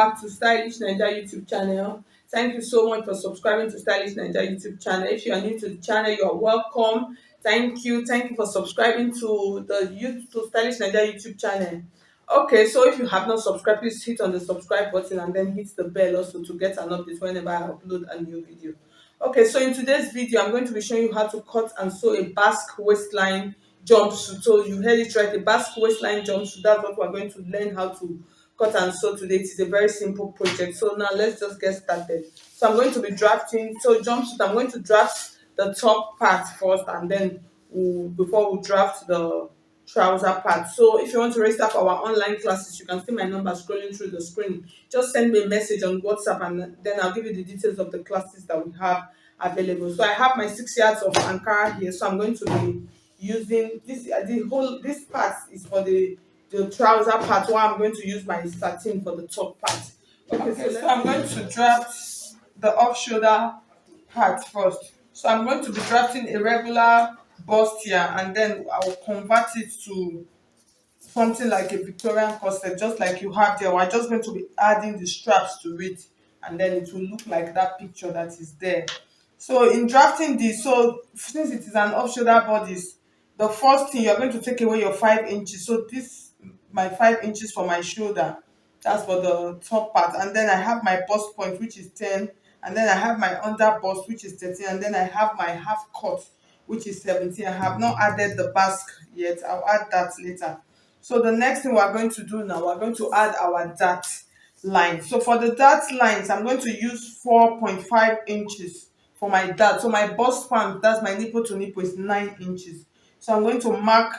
back to Stylish Naija YouTube channel. Thank you so much for subscribing to Stylish Naija YouTube channel. If you are new to the channel, you are welcome. Thank you for subscribing to Stylish Naija YouTube channel. Okay, so if you have not subscribed, please hit on the subscribe button and then hit the bell also to get an update whenever I upload a new video. Okay, so in today's video, I'm going to be showing you how to cut and sew a basque waistline jumpsuit. So you heard it right, a basque waistline jumpsuit. That's what we're going to learn how to cut and sew today. It is a very simple project. So now let's just get started. So I'm going to be drafting. So jumpsuit, I'm going to draft the top part first, and then before we draft the trouser part. So if you want to register for our online classes, you can see my number scrolling through the screen. Just send me a message on WhatsApp, and then I'll give you the details of the classes that we have available. So I have my 6 yards of Ankara here. So I'm going to be using this. This part is for the trouser part, while I'm going to use my satin for the top part. Okay, so I'm going to draft the off shoulder part first. So I'm going to be drafting a regular bust here, and then I'll convert it to something like a Victorian corset, just like you have there. We're just going to be adding the straps to it, and then it will look like that picture that is there. So in drafting this, so since it is an off shoulder bodice, the first thing, you're going to take away your 5 inches. So this my 5 inches for my shoulder, that's for the top part, and then I have my bust point, which is 10, and then I have my under bust, which is 13, and then I have my half cut, which is 17. I have not added the basque yet. I'll add that later. So the next thing we're going to do now, we're going to add our dart line. So for the dart lines, I'm going to use 4.5 inches for my dart. So my bust point, that's my nipple to nipple, is 9 inches. So I'm going to mark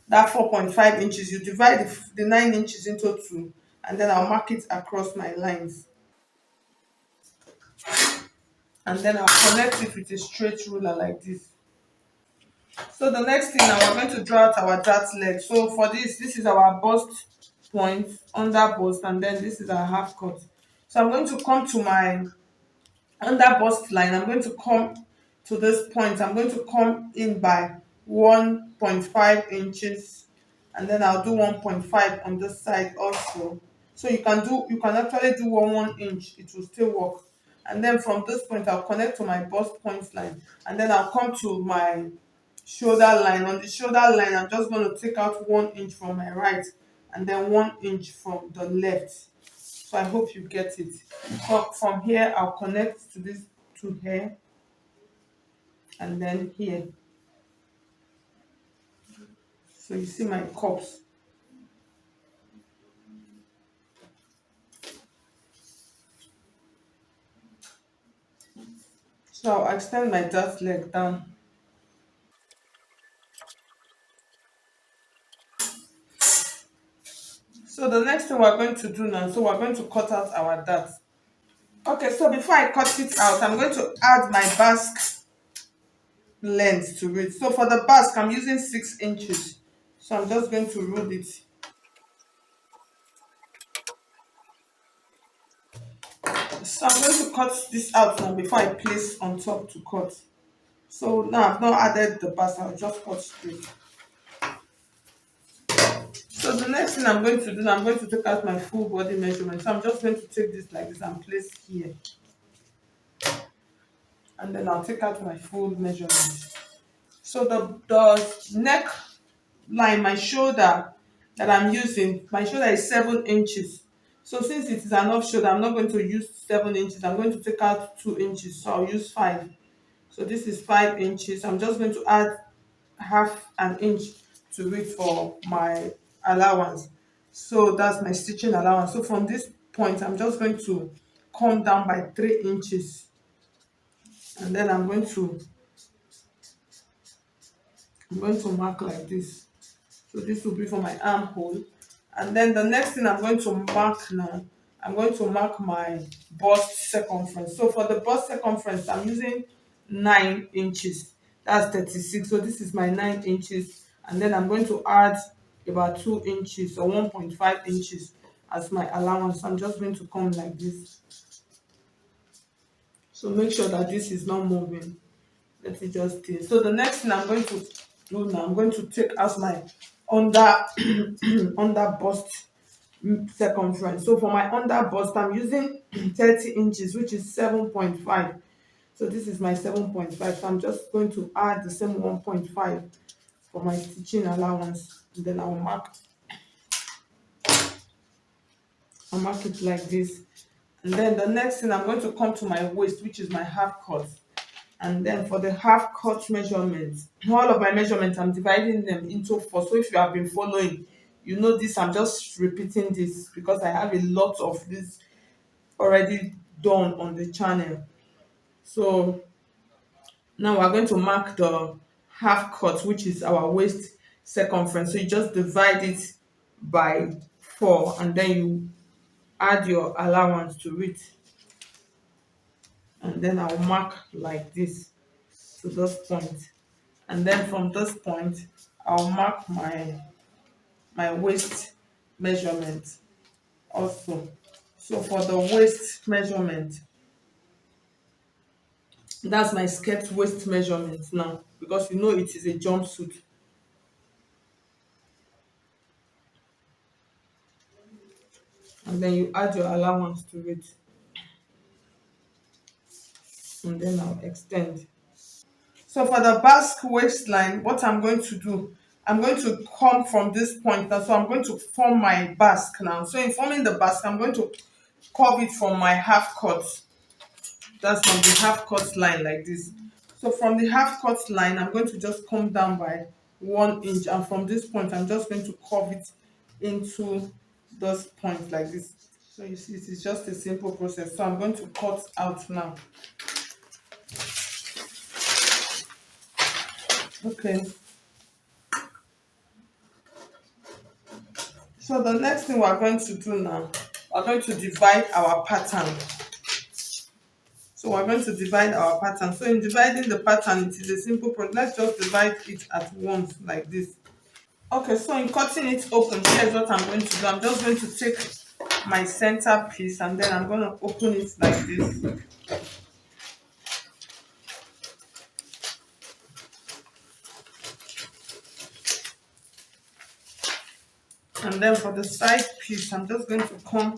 that 4.5 inches. You divide the 9 inches into 2, and then I'll mark it across my lines. And then I'll connect it with a straight ruler like this. So the next thing now, we're going to draw out our dart leg. So for this is our bust point, under bust, and then this is our half cut. So I'm going to come to my under bust line. I'm going to come to this point. I'm going to come in by 1.5 inches, and then I'll do 1.5 on this side also. So you can actually do 1 inch, it will still work. And then from this point, I'll connect to my bust point line, and then I'll come to my shoulder line. On the shoulder line, I'm just going to take out 1 inch from my right, and then 1 inch from the left. So I hope you get it. So from here, I'll connect to this to here, and then here. So you see my cups. So I'll extend my dart leg down. So the next thing we're going to do now, so we're going to cut out our dart. Okay, so before I cut it out, I'm going to add my basque length to it. So for the basque, I'm using 6 inches. So I'm just going to rule it. So I'm going to cut this out now before I place on top to cut. So now I've not added the basque, I'll just cut straight. So the next thing I'm going to do, I'm going to take out my full body measurement. So I'm just going to take this like this and place here. And then I'll take out my full measurement. So the neck line, my shoulder that I'm using, my shoulder is 7 inches. So since it is an off shoulder, I'm not going to use 7 inches. I'm going to take out 2 inches. So I'll use 5. So this is 5 inches. I'm just going to add half an inch to it for my allowance. So that's my stitching allowance. So from this point, I'm just going to come down by 3 inches, and then I'm going to mark like this. So this will be for my armhole. And then the next thing I'm going to mark now, I'm going to mark my bust circumference. So for the bust circumference, I'm using 9 inches. That's 36. So this is my 9 inches. And then I'm going to add about 2 inches or 1.5 inches as my allowance. I'm just going to come like this. So make sure that this is not moving. Let it just stay. So the next thing I'm going to do now, I'm going to take out my under under bust circumference. So for my under bust, I'm using 30 inches, which is 7.5. So this is my 7.5. So I'm just going to add the same 1.5 for my stitching allowance. And then I'll mark it like this. And then the next thing, I'm going to come to my waist, which is my half cut. And then for the half cut measurements, all of my measurements, I'm dividing them into four. So if you have been following, you know this, I'm just repeating this because I have a lot of this already done on the channel. So now we're going to mark the half cut, which is our waist circumference. So you just divide it by 4 and then you add your allowance to it. And then I'll mark like this to this point. And then from this point, I'll mark my waist measurement also. So for the waist measurement, that's my skirt waist measurement now because you know it is a jumpsuit. And then you add your allowance to it. And then I'll extend. So for the basque waistline, what I'm going to do, I'm going to come from this point now. So I'm going to form my basque now. So in forming the basque, I'm going to curve it from my half cut. That's from the half cut line like this. So from the half cut line, I'm going to just come down by 1 inch. And from this point, I'm just going to curve it into this point like this. So you see, it is just a simple process. So I'm going to cut out now. Okay. So the next thing we're going to do now, we're going to divide our pattern. So we're going to divide our pattern. So in dividing the pattern, it is a simple process. Let's just divide it at once like this. Okay, so in cutting it open, here's what I'm going to do. I'm just going to take my center piece and then I'm going to open it like this. And then for the side piece, I'm just going to come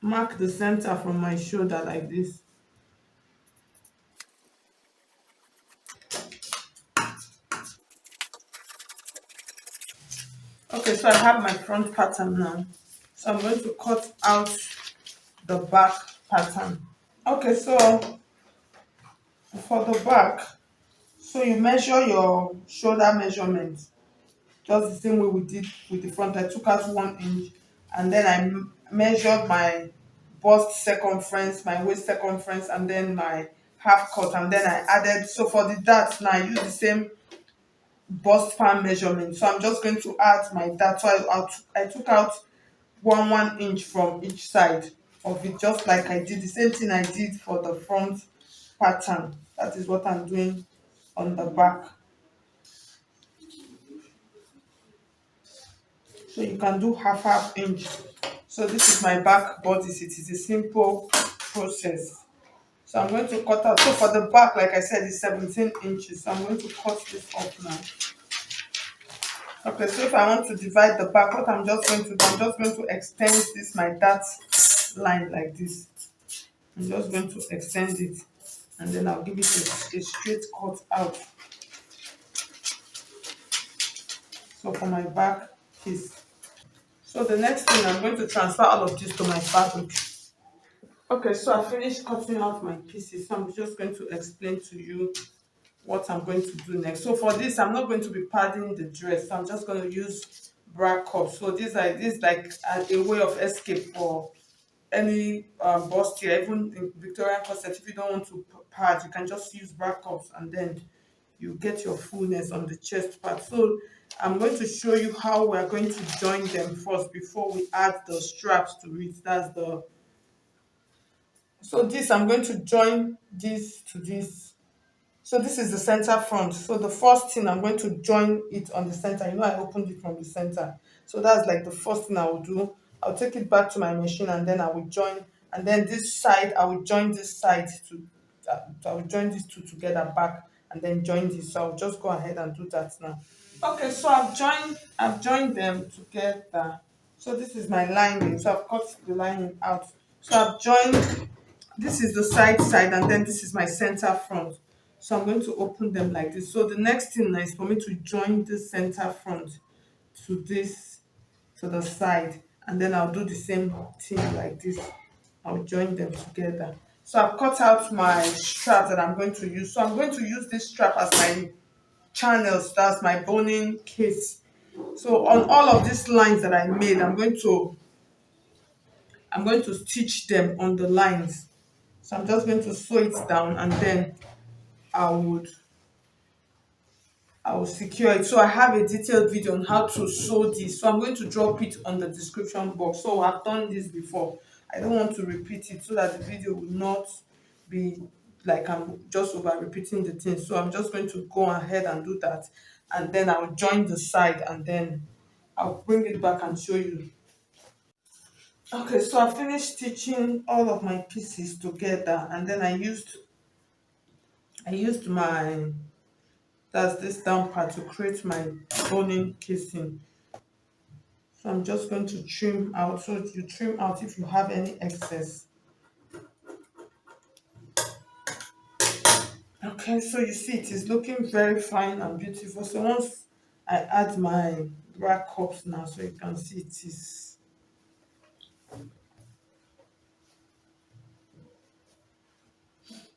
mark the center from my shoulder like this. Okay, so I have my front pattern now. So I'm going to cut out the back pattern. Okay, so for the back, so you measure your shoulder measurement just the same way we did with the front. I took out 1 inch and then measured my bust circumference, my waist circumference, and then my half cut, and then I added. So for the darts now, I use the same bust pan measurement. So I'm just going to add my dart. So I took out 1 inch from each side of it, just like I did the same thing I did for the front pattern. That is what I'm doing on the back. So you can do half inch. So this is my back bodice. It is a simple process. So I'm going to cut out. So for the back, like I said, it's 17 inches. So I'm going to cut this off now. Okay, so if I want to divide the back, what I'm just going to do, I'm just going to extend this, my dart line like this. I'm just going to extend it and then I'll give it a straight cut out. So for my back piece. So the next thing, I'm going to transfer all of this to my fabric. Okay, so I finished cutting out my pieces. So I'm just going to explain to you what I'm going to do next. So for this, I'm not going to be padding the dress. So I'm just going to use bra cups. So this is like a way of escape for any bust here. Even in Victorian corset, if you don't want to pad, you can just use bra cups and then you get your fullness on the chest part. So I'm going to show you how we're going to join them first before we add the straps to it. That's the So this, I'm going to join this to this. So this is the center front. So the first thing, I'm going to join it on the center. You know, I opened it from the center. So that's like the first thing I will do. I'll take it back to my machine and then I will join. And then this side, I will join this side to, I will join these two together back and then join this. So I'll just go ahead and do that now. Okay, so I've joined them together. So this is my lining. So I've cut the lining out. So I've joined, this is the side and then this is my center front. So I'm going to open them like this. So the next thing now is for me to join the center front to this, to the side, and then I'll do the same thing like this. I'll join them together. So I've cut out my strap that I'm going to use. So I'm going to use this strap as my channels, that's my boning case. So on all of these lines that I made, I'm going to stitch them on the lines. So I'm just going to sew it down and then I would I will secure it. So I have a detailed video on how to sew this. So I'm going to drop it on the description box. So I've done this before. I don't want to repeat it so that the video will not be like I'm just over repeating the thing. So I'm just going to go ahead and do that. And then I'll join the side and then I'll bring it back and show you. Okay, so I finished stitching all of my pieces together and then I used my, that's this down part, to create my boning casing. So I'm just going to trim out. So you trim out if you have any excess. Okay, so you see it is looking very fine and beautiful. So once I add my bra cups now, so you can see it is,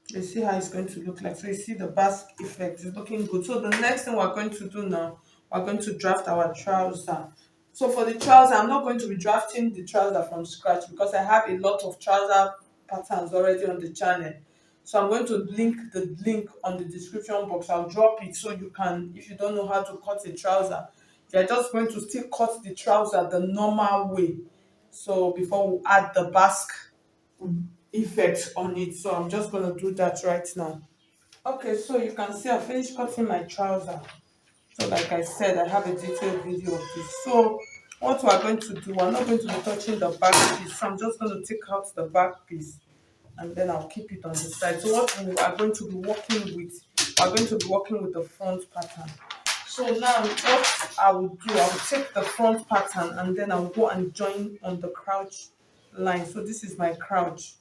you see how it's going to look like. So you see the basque effect is looking good. So the next thing we're going to do now, we're going to draft our trouser. So for the trouser, I'm not going to be drafting the trouser from scratch because I have a lot of trouser patterns already on the channel. So I'm going to link the link on the description box. I'll drop it so you can, if you don't know how to cut a trouser, you're just going to still cut the trouser the normal way. So before we add the basque effect on it. So I'm just going to do that right now. Okay, so you can see I finished cutting my trouser. So like I said, I have a detailed video of this. So what we're going to do, we're not going to be touching the back piece. So I'm just going to take out the back piece and then I'll keep it on the side. So what we are going to be working with, we're going to be working with the front pattern. So now what I will do, I will take the front pattern and then I'll go and join on the crouch line. So this is my crouch.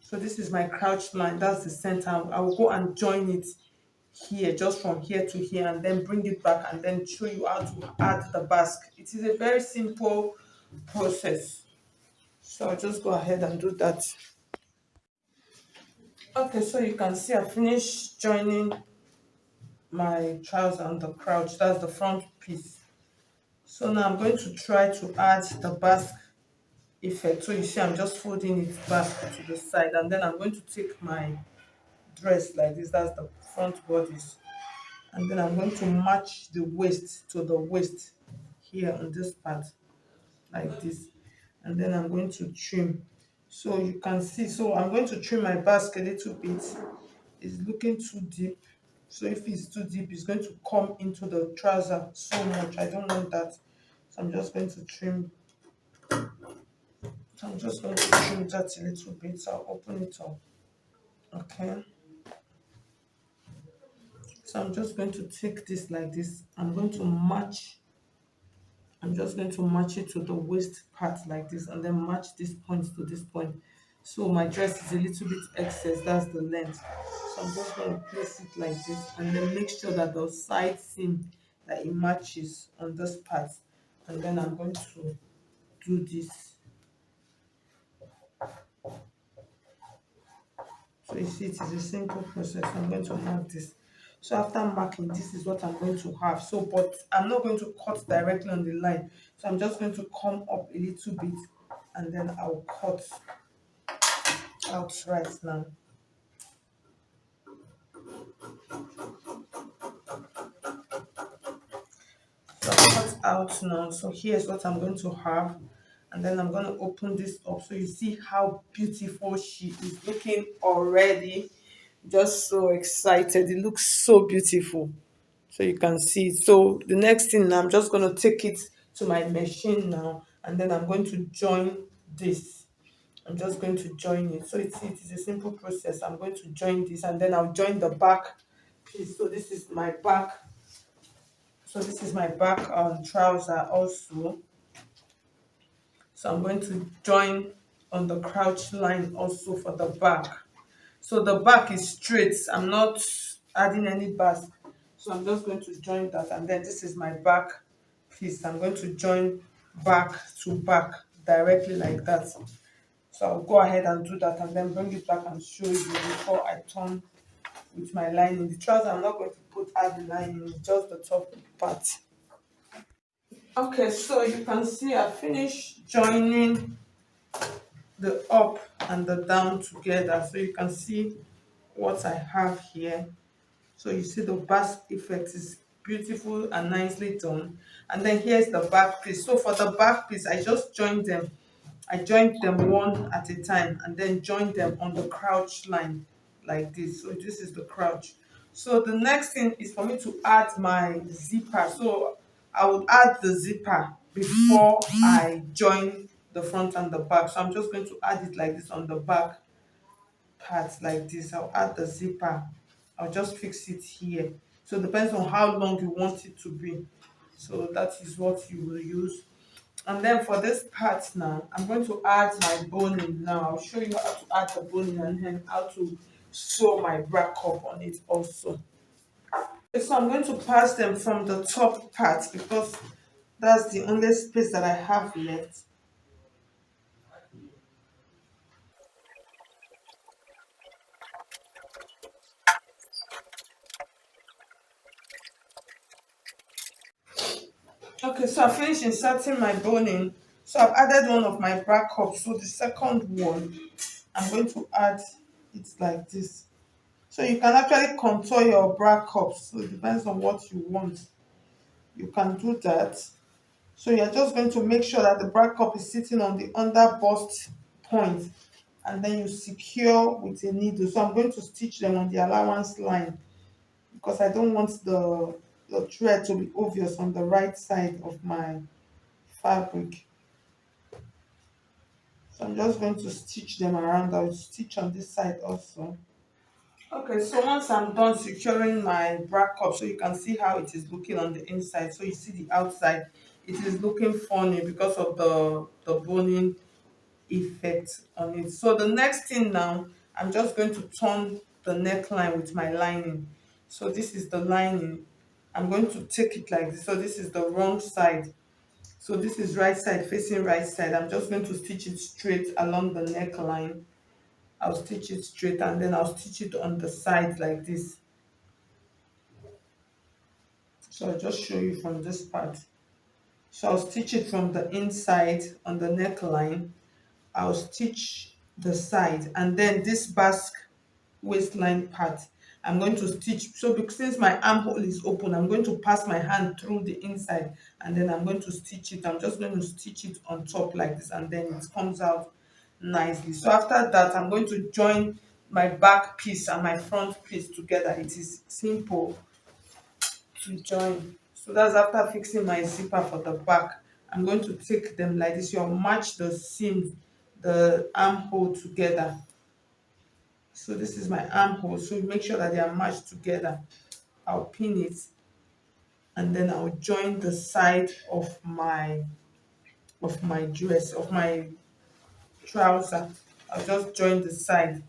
So this is my crouch line, that's the center. I will go and join it here, just from here to here, and then bring it back and then show you how to add the basque. It is a very simple process. So I'll just go ahead and do that. Okay, so you can see I finished joining my trouser on the crouch, that's the front piece. So now I'm going to try to add the basque effect. So you see I'm just folding it back to the side and then I'm going to take my dress like this, that's the front bodice, and then I'm going to match the waist to the waist here on this part like this, and then I'm going to trim. So you can see, so I'm going to trim my basket a little bit. It's looking too deep, so if it's too deep it's going to come into the trouser so much. I don't want that, so I'm just going to trim. So I'm just going to trim that a little bit. So I'll open it up. Okay, so I'm just going to take this like this. I'm just going to match it to the waist part like this and then match this point to this point. So my dress is a little bit excess, that's the length. So I'm just going to place it like this and then make sure that the side seam, that it matches on this part. And then I'm going to do this. So you see it is a simple process. I'm going to mark this. So after marking, this is what I'm going to have. So but I'm not going to cut directly on the line. So I'm just going to come up a little bit and then I'll cut out right now. So I've cut out now. So here's what I'm going to have. And then I'm going to open this up. So you see how beautiful she is looking already. Just so excited. It looks so beautiful. So you can see. So the next thing now, I'm just going to take it to my machine now. And then I'm going to join this. I'm just going to join it. So it is a simple process. I'm going to join this and then I'll join the back piece. So this is my back. So this is my back trouser also. So I'm going to join on the crouch line also for the back. So the back is straight. I'm not adding any bars. So I'm just going to join that, and then this is my back piece. I'm going to join back to back directly like that. So I'll go ahead and do that and then bring it back and show you before I turn with my lining. The trouser I'm not going to add the lining, it's just the top part. Okay, so you can see I finished joining the up and the down together. So you can see what I have here. So you see the basque effect is beautiful and nicely done. And then here's the back piece. So for the back piece, I just joined them. I joined them one at a time and then joined them on the crouch line like this. So this is the crouch. So the next thing is for me to add my zipper. So I would add the zipper before I join the front and the back. So I'm just going to add it like this on the back part like this. I'll add the zipper. I'll just fix it here. So it depends on how long you want it to be. So that is what you will use. And then for this part now, I'm going to add my boning now. I'll show you how to add the boning and then how to sew my bra cup on it also. Okay, so I'm going to pass them from the top part because that's the only space that I have left. Okay, so I finished inserting my boning. So I've added one of my bra cups. So the second one, I'm going to add it like this. So you can actually contour your bra cups. So it depends on what you want. You can do that. So you're just going to make sure that the bra cup is sitting on the under bust point, and then you secure with a needle. So I'm going to stitch them on the allowance line because I don't want the thread to be obvious on the right side of my fabric. So I'm just going to stitch them around. I'll stitch on this side also. Okay, so once I'm done securing my bra cup, so you can see how it is looking on the inside. So you see the outside, it is looking funny because of the boning effect on it. So the next thing now, I'm just going to turn the neckline with my lining. So this is the lining. I'm going to take it like this. So this is the wrong side. So this is right side facing right side. I'm just going to stitch it straight along the neckline. I'll stitch it straight and then I'll stitch it on the side like this. So I'll just show you from this part. So I'll stitch it from the inside on the neckline. I'll stitch the side and then this basque waistline part I'm going to stitch. So because since my armhole is open, I'm going to pass my hand through the inside and then I'm going to stitch it. I'm just going to stitch it on top like this and then it comes out nicely. So after that, I'm going to join my back piece and my front piece together. It is simple to join. So that's after fixing my zipper for the back. I'm going to take them like this. You'll match the seam, the armhole together. So this is my armhole. So make sure that they are matched together. I'll pin it and then I'll join the side of my dress, of my trouser. I'll just join the side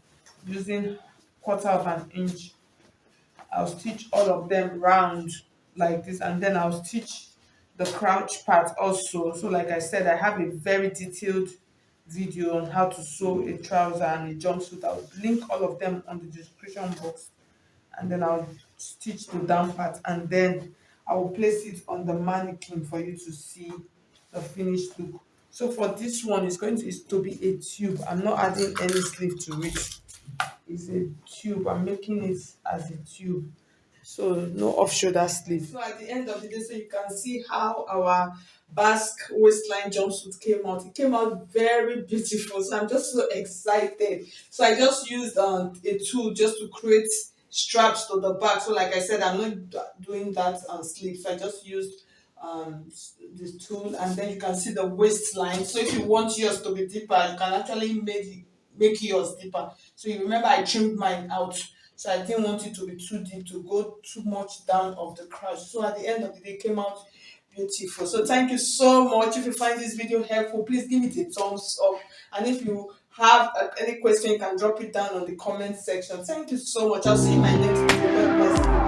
using quarter of an inch. I'll stitch all of them round like this and then I'll stitch the crouch part also. So like I said, I have a very detailed video on how to sew a trouser and a jumpsuit. I'll link all of them on the description box and then I'll stitch the down part and then I will place it on the mannequin for you to see the finished look. So for this one, it's going to, is to be a tube. I'm not adding any sleeve to it. It's a tube. I'm making it as a tube. So no off shoulder sleeve. So at the end of the day, so you can see how our basque waistline jumpsuit came out. It came out very beautiful. So I'm just so excited. So I just used a tool just to create straps to the back. So like I said, I'm not doing that sleeve. So I just used this tool and then you can see the waistline. So if you want yours to be deeper, you can actually make yours deeper. So you remember I trimmed mine out So I didn't want it to be too deep, to go too much down of the crotch. So at the end of the day, it came out beautiful. So thank you so much. If you find this video helpful, please give it a thumbs up. And if you have any question, you can drop it down on the comment section. Thank you so much. I'll see you in my next video. God bless you.